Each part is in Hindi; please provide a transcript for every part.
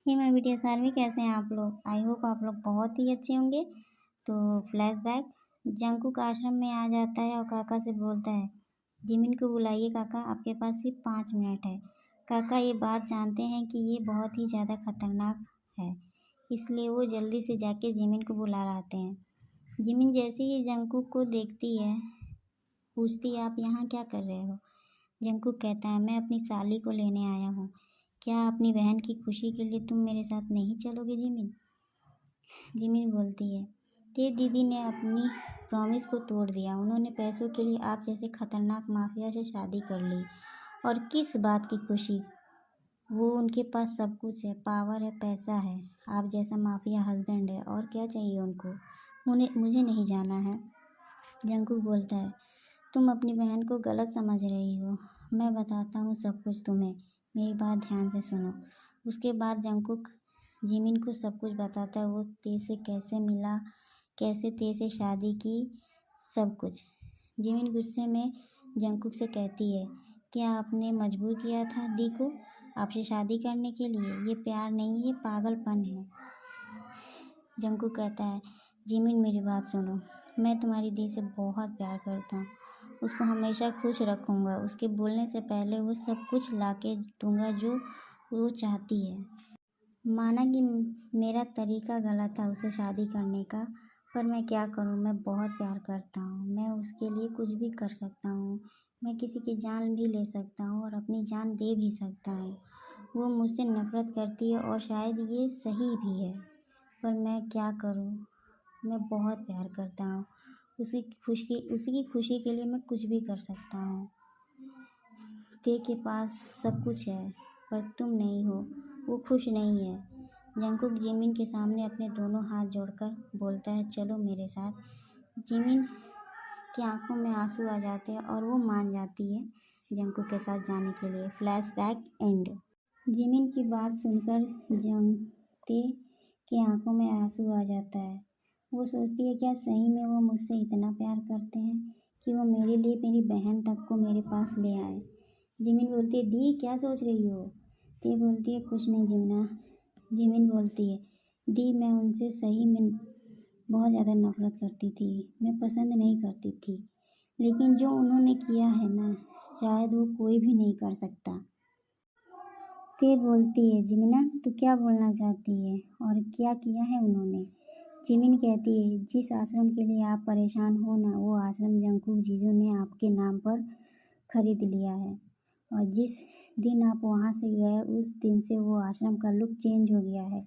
हे माय वीडियोस आर्मी, कैसे हैं आप लोग। आई होप आप लोग बहुत ही अच्छे होंगे। तो फ्लैशबैक। जंकुक आश्रम में आ जाता है और काका से बोलता है, जिमिन को बुलाइए काका, आपके पास सिर्फ 5 मिनट है। काका ये बात जानते हैं कि ये बहुत ही ज़्यादा खतरनाक है, इसलिए वो जल्दी से जाके जिमिन को बुला लाते हैं। जिमिन जैसे ही जंकुक को देखती है, पूछती है, आप यहाँ क्या कर रहे हो। जंकुक कहता है, मैं अपनी साली को लेने आया हूँ। क्या अपनी बहन की खुशी के लिए तुम मेरे साथ नहीं चलोगे जिमिन। जिमिन बोलती है, तेरी दीदी ने अपनी प्रॉमिस को तोड़ दिया। उन्होंने पैसों के लिए आप जैसे खतरनाक माफिया से शादी कर ली। और किस बात की खुशी। वो उनके पास सब कुछ है, पावर है, पैसा है, आप जैसा माफिया हस्बैंड है, और क्या चाहिए उनको। मुझे नहीं जाना है। जंकुक बोलता है, तुम अपनी बहन को गलत समझ रही हो। मैं बताता हूँ सब कुछ तुम्हें, मेरी बात ध्यान से सुनो। उसके बाद जंकुक जिमिन को सब कुछ बताता है, वो ते से कैसे मिला, कैसे ते से शादी की, सब कुछ। जिमिन गुस्से में जंकुक से कहती है, क्या आपने मजबूर किया था दी को आपसे शादी करने के लिए। ये प्यार नहीं, ये पागलपन है। जंकुक कहता है, जिमिन मेरी बात सुनो, मैं तुम्हारी दी से बहुत प्यार करता हूँ। उसको हमेशा खुश रखूँगा। उसके बोलने से पहले वो सब कुछ ला के दूँगा जो वो चाहती है। माना कि मेरा तरीका गलत था उसे शादी करने का, पर मैं क्या करूँ, मैं बहुत प्यार करता हूँ। मैं उसके लिए कुछ भी कर सकता हूँ। मैं किसी की जान भी ले सकता हूँ और अपनी जान दे भी सकता हूँ। वो मुझसे नफ़रत करती है और शायद ये सही भी है, पर मैं क्या करूँ। मैं बहुत प्यार करता हूँ। उसी की खुशी के लिए मैं कुछ भी कर सकता हूँ। ते के पास सब कुछ है, पर तुम नहीं हो। वो खुश नहीं है। जंकुक जिमिन के सामने अपने दोनों हाथ जोड़कर बोलता है, चलो मेरे साथ। जिमिन की आंखों में आंसू आ जाते हैं और वो मान जाती है जंकुक के साथ जाने के लिए। Flashback and. जिमिन की बात सुनकर ते की आंखों में आंसू आ जाता है। वो सोचती है, क्या सही में वो मुझसे इतना प्यार करते हैं कि वो मेरे लिए मेरी बहन तक को मेरे पास ले आए। जिमिन बोलती है, दी क्या सोच रही हो। ते बोलती है, कुछ नहीं जिमिना। जिमिन बोलती है, दी मैं उनसे सही में बहुत ज़्यादा नफरत करती थी। मैं पसंद नहीं करती थी, लेकिन जो उन्होंने किया है ना, शायद वो कोई भी नहीं कर सकता। ते बोलती है, जिमिना तू क्या बोलना चाहती है और क्या किया है उन्होंने। जिमिन कहती है, जिस आश्रम के लिए आप परेशान हो ना, वो आश्रम जंकुक जीजू ने आपके नाम पर खरीद लिया है। और जिस दिन आप वहाँ से गए उस दिन से वो आश्रम का लुक चेंज हो गया है।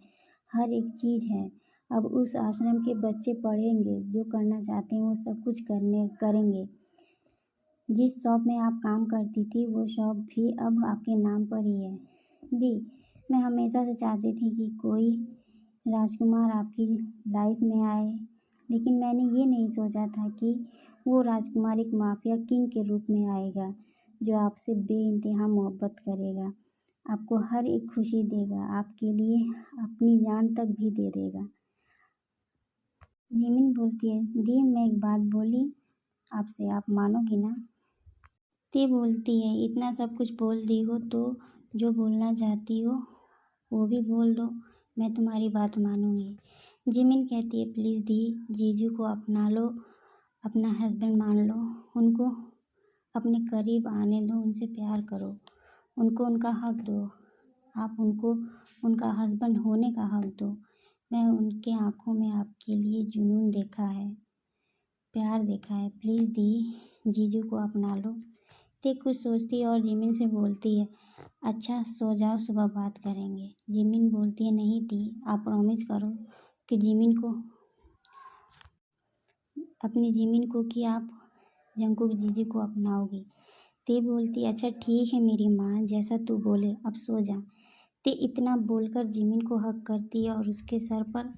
हर एक चीज़ है। अब उस आश्रम के बच्चे पढ़ेंगे, जो करना चाहते हैं वो सब कुछ करेंगे। जिस शॉप में आप काम करती थी वो शॉप भी अब आपके नाम पर ही है। दी, मैं हमेशा से चाहती थी कि कोई राजकुमार आपकी लाइफ में आए, लेकिन मैंने ये नहीं सोचा था कि वो राजकुमार एक माफिया किंग के रूप में आएगा, जो आपसे बेइंतहा मोहब्बत करेगा, आपको हर एक खुशी देगा, आपके लिए अपनी जान तक भी दे देगा। जिमिन बोलती है, दी मैं एक बात बोली आपसे, आप मानोगी ना। ते बोलती है, इतना सब कुछ बोल दी हो तो जो बोलना चाहती हो वो भी बोल दो, मैं तुम्हारी बात मानूंगी। जिमिन कहती है, प्लीज़ दी, जीजू को अपना लो, अपना हस्बैंड मान लो, उनको अपने करीब आने दो, उनसे प्यार करो, उनको उनका हक दो, आप उनको उनका हस्बैंड होने का हक दो। मैं उनके आंखों में आपके लिए जुनून देखा है, प्यार देखा है, प्लीज़ दी, जीजू को अपना लो। ते कुछ सोचती है और जिमिन से बोलती है, अच्छा सो जाओ, सुबह बात करेंगे। जिमिन बोलती है, नहीं दी, आप प्रॉमिस करो कि जिमिन को कि आप जंकुक जीजू को अपनाओगी। ते बोलती है, अच्छा ठीक है मेरी माँ, जैसा तू बोले, अब सो जा। ते इतना बोलकर जिमिन को हक करती है और उसके सर पर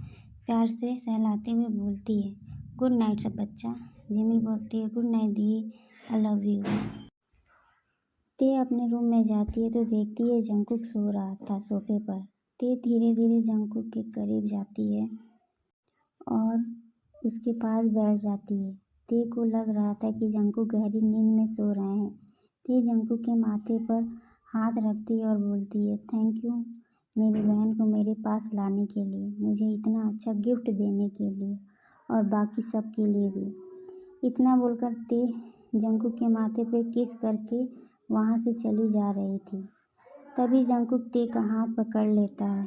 प्यार से सहलाते हुए बोलती है, गुड नाइट सब बच्चा। जिमिन बोलती है, good night the, I love you. ते अपने रूम में जाती है तो देखती है जंकुक सो रहा था सोफे पर। ते धीरे धीरे जंकुक के करीब जाती है और उसके पास बैठ जाती है। ते को लग रहा था कि जंकुक गहरी नींद में सो रहे हैं। ते जंकुक के माथे पर हाथ रखती है और बोलती है, थैंक यू मेरी बहन को मेरे पास लाने के लिए, मुझे इतना अच्छा गिफ्ट देने के लिए और बाकी सब के लिए भी। इतना बोलकर ते जंकुक के माथे पे किस करके वहाँ से चली जा रही थी। तभी जंकुक ते का हाथ पकड़ लेता है।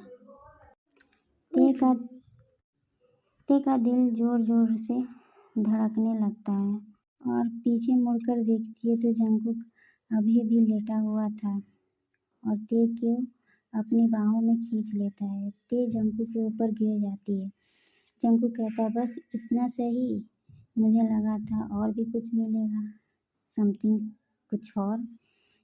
ते का दिल ज़ोर ज़ोर से धड़कने लगता है और पीछे मुड़कर देखती है तो जंकुक अभी भी लेटा हुआ था और ते को अपनी बाहों में खींच लेता है। ते जंकुक के ऊपर गिर जाती है। जंकुक कहता है, बस इतना सही, मुझे लगा था और भी कुछ मिलेगा, समथिंग कुछ और।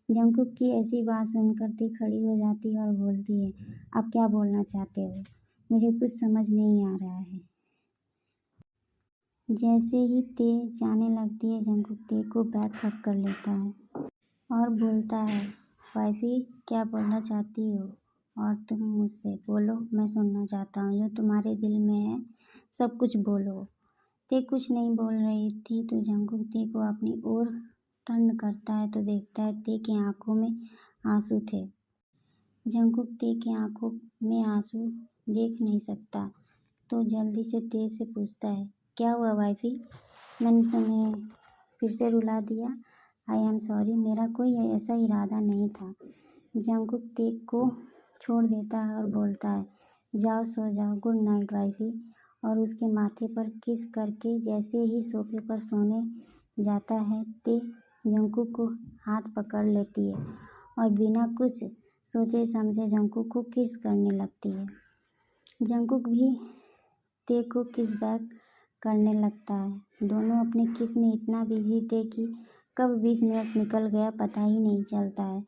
जंकुक की ऐसी बात सुनकर ते खड़ी हो जाती है और बोलती है, आप क्या बोलना चाहते हो? मुझे कुछ समझ नहीं आ रहा है। जैसे ही ते जाने लगती है, जंकुक ते को बैग पैक कर लेता है और बोलता है, वाइफी क्या बोलना चाहती हो? और तुम मुझसे बोलो, मैं सुनना चाहता हूँ, जो तुम्हारे दिल में है सब कुछ बोलो। ते कुछ नहीं बोल रही थी तो जंकुक ते को अपनी ओर टर्न करता है तो देखता है ते की आंखों में आंसू थे। जंकुक ते की आंखों में आंसू देख नहीं सकता तो जल्दी से ते से पूछता है, क्या हुआ वाइफी? मैंने तुम्हें फिर से रुला दिया? आई एम सॉरी, मेरा कोई ऐसा इरादा नहीं था। जंकुक ते को छोड़ देता है और बोलता है, जाओ सो जाओ, गुड नाइट वाइफी। और उसके माथे पर किस करके जैसे ही सोफे पर सोने जाता है, ते जंकुक को हाथ पकड़ लेती है और बिना कुछ सोचे समझे जंकुक को किस करने लगती है। जंकुक भी ते को किस बैक करने लगता है। दोनों अपने किस में इतना बिजी थे कि कब 20 मिनट निकल गया पता ही नहीं चलता है।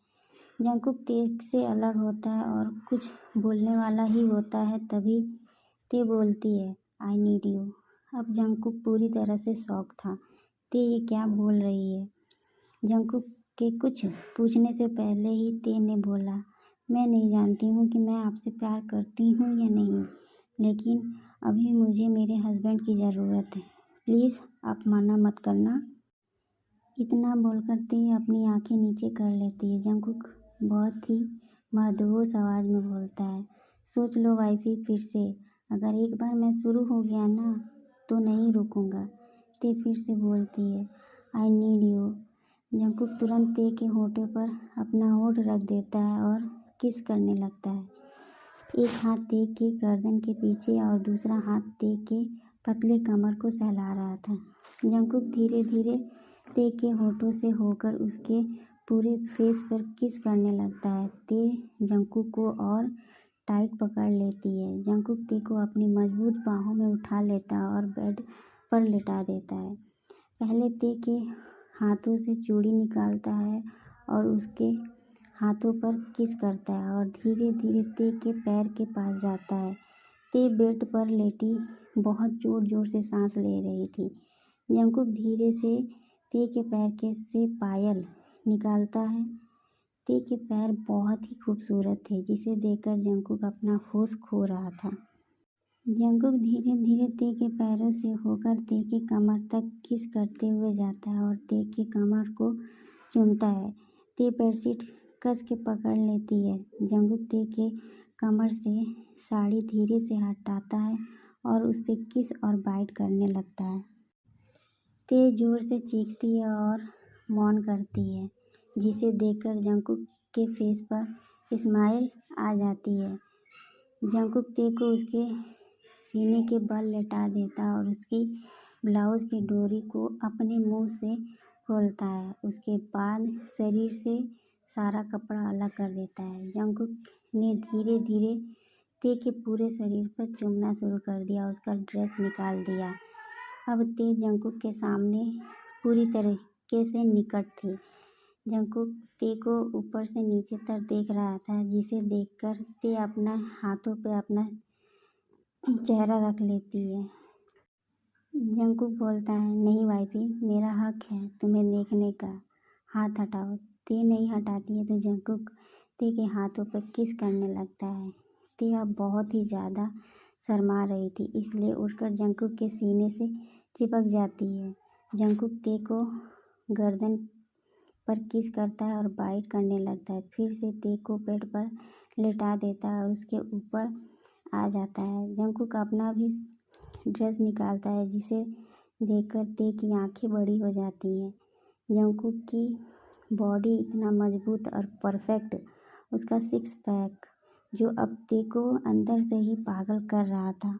जंकुक ते से अलग होता है और कुछ बोलने वाला ही होता है, तभी ते बोलती है, आई नीड यू। अब जंकुक पूरी तरह से शॉक था। ते ये क्या बोल रही है? जंकुक के कुछ पूछने से पहले ही ते ने बोला, मैं नहीं जानती हूँ कि मैं आपसे प्यार करती हूँ या नहीं, लेकिन अभी मुझे मेरे हस्बैंड की ज़रूरत है, प्लीज़ आप मना मत करना। इतना बोलकर ते अपनी आंखें नीचे कर लेती है। जंकुक बहुत ही मधुर आवाज़ में बोलता है, सोच लो वाइफी फिर से, अगर एक बार मैं शुरू हो गया ना तो नहीं रुकूंगा। ते फिर से बोलती है, आई नीड यू। जंकुक तुरंत ते के होठों पर अपना होठ रख देता है और किस करने लगता है। एक हाथ ते के गर्दन के पीछे और दूसरा हाथ ते के पतले कमर को सहला रहा था। जंकुक धीरे धीरे ते के होठों से होकर उसके पूरे फेस पर किस करने लगता है। ते जंकुक को और टाइट पकड़ लेती है। जंकुक ते को अपनी मजबूत बाहों में उठा लेता है और बेड पर लिटा देता है। पहले ते के हाथों से चूड़ी निकालता है और उसके हाथों पर किस करता है और धीरे धीरे ते के पैर के पास जाता है। ते बेड पर लेटी बहुत जोर जोर से सांस ले रही थी। जंकुक धीरे से ते के पैर के से पायल निकालता है। ते के पैर बहुत ही खूबसूरत थे, जिसे देखकर जंकुक अपना होश खो रहा था। जंकुक धीरे धीरे ते के पैरों से होकर ते के कमर तक किस करते हुए जाता है और ते के कमर को चूमता है। ते बेडशीट कस के पकड़ लेती है। जंकुक ते के कमर से साड़ी धीरे से हटाता है और उस पर किस और बाइट करने लगता है। ते जोर से चीखती है और मौन करती है, जिसे देखकर जंकुक के फेस पर स्माइल आ जाती है। जंकुक ते को उसके सीने के बल लेटा देता और उसकी ब्लाउज की डोरी को अपने मुंह से खोलता है। उसके बाद शरीर से सारा कपड़ा अलग कर देता है। जंकुक ने धीरे धीरे ते के पूरे शरीर पर चूमना शुरू कर दिया और उसका ड्रेस निकाल दिया। अब ते जंकुक के सामने पूरी तरीके से निकट थी। जंकुक ते को ऊपर से नीचे तक देख रहा था, जिसे देखकर ते अपना हाथों पे अपना चेहरा रख लेती है। जंकुक बोलता है, नहीं वाइफी, मेरा हक है तुम्हें देखने का, हाथ हटाओ। ते नहीं हटाती है तो जंकुक ते के हाथों पर किस करने लगता है। ते अब बहुत ही ज़्यादा शर्मा रही थी, इसलिए उठकर जंकुक के सीने से चिपक जाती है। जंकुक ते को गर्दन पर किस करता है और बाइट करने लगता है। फिर से ते को बेड पर लेटा देता है और उसके ऊपर आ जाता है। जंगकुक अपना भी ड्रेस निकालता है जिसे देखकर ते की आंखें बड़ी हो जाती हैं। जंगकुक की बॉडी इतना मजबूत और परफेक्ट, उसका सिक्स पैक जो अब ते को अंदर से ही पागल कर रहा था।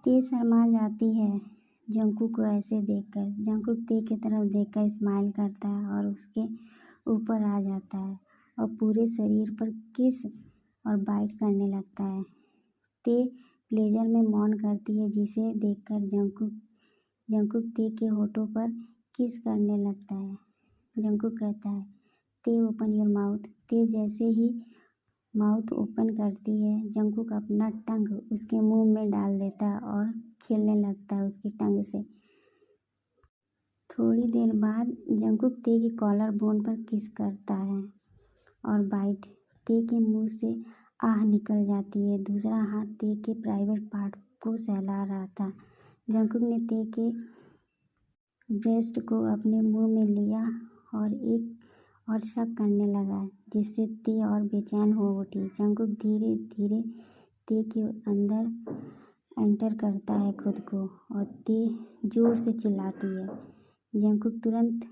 ते शर्मा जाती है जंगकुक को ऐसे देखकर। जंगकुक ते की तरफ देखकर स्माइल करता है और उसके ऊपर आ जाता है और पूरे शरीर पर किस और बाइट करने लगता है। ते प्लेजर में मौन करती है जिसे देखकर जंगकुक ते के होठों पर किस करने लगता है। जंगकुक कहता है, ते ओपन योर माउथ। ते जैसे ही माउथ ओपन करती है, जंगकुक अपना टंग उसके मुंह में डाल देता है और खेलने लगता है उसकी टंग से। थोड़ी देर बाद जंगकुक ते की कॉलर बोन पर किस करता है और बाइट। ते के मुंह से आह निकल जाती है। दूसरा हाथ ते के प्राइवेट पार्ट को सहला रहा था। जंगकुक ने ते के ब्रेस्ट को अपने मुंह में लिया और एक और शक करने लगा जिससे ते और बेचैन हो उठी। जंगकुक धीरे धीरे ते के अंदर एंटर करता है खुद को और ते जोर से चिल्लाती है। जंगकुक तुरंत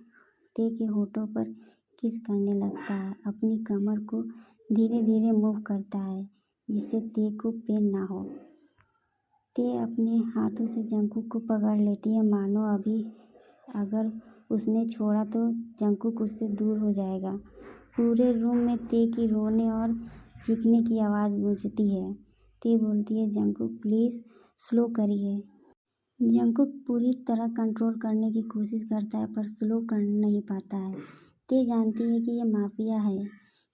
ते के होठों पर किस करने लगता है, अपनी कमर को धीरे धीरे मूव करता है जिससे ते को पेन ना हो। ते अपने हाथों से जंगकुक को पकड़ लेती है, मानो अभी अगर उसने छोड़ा तो जंगकुक उससे दूर हो जाएगा। पूरे रूम में ते की रोने और चीखने की आवाज़ गूंजती है। ते बोलती है, जंगकुक प्लीज़ स्लो करिए। जंगकुक पूरी तरह कंट्रोल करने की कोशिश करता है पर स्लो कर नहीं पाता है। ते जानती है कि ये माफिया है,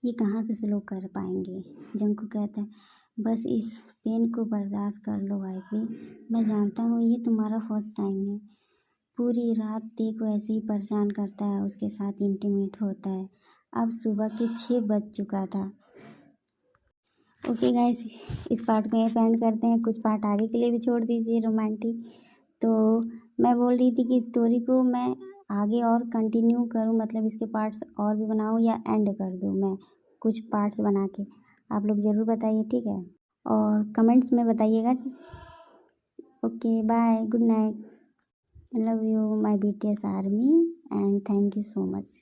ये कहाँ से स्लो कर पाएंगे। जंगकुक कहता है, बस इस पेन को बर्दाश्त कर लो वाइफी, मैं जानता हूँ ये तुम्हारा फर्स्ट टाइम है। पूरी रात ते को ऐसे ही परेशान करता है, उसके साथ इंटीमेट होता है। अब सुबह के 6 बज चुका था। ओके गाइस, इस पार्ट को यहीं एंड करते हैं। कुछ पार्ट आगे के लिए भी छोड़ दीजिए रोमांटिक। तो मैं बोल रही थी कि स्टोरी को मैं आगे और कंटिन्यू करूं, मतलब इसके पार्ट्स और भी बनाऊं या एंड कर दूं मैं कुछ पार्ट्स बना के। आप लोग ज़रूर बताइए, ठीक है, और कमेंट्स में बताइएगा। Okay bye, good night, love you my BTS army and thank you so much.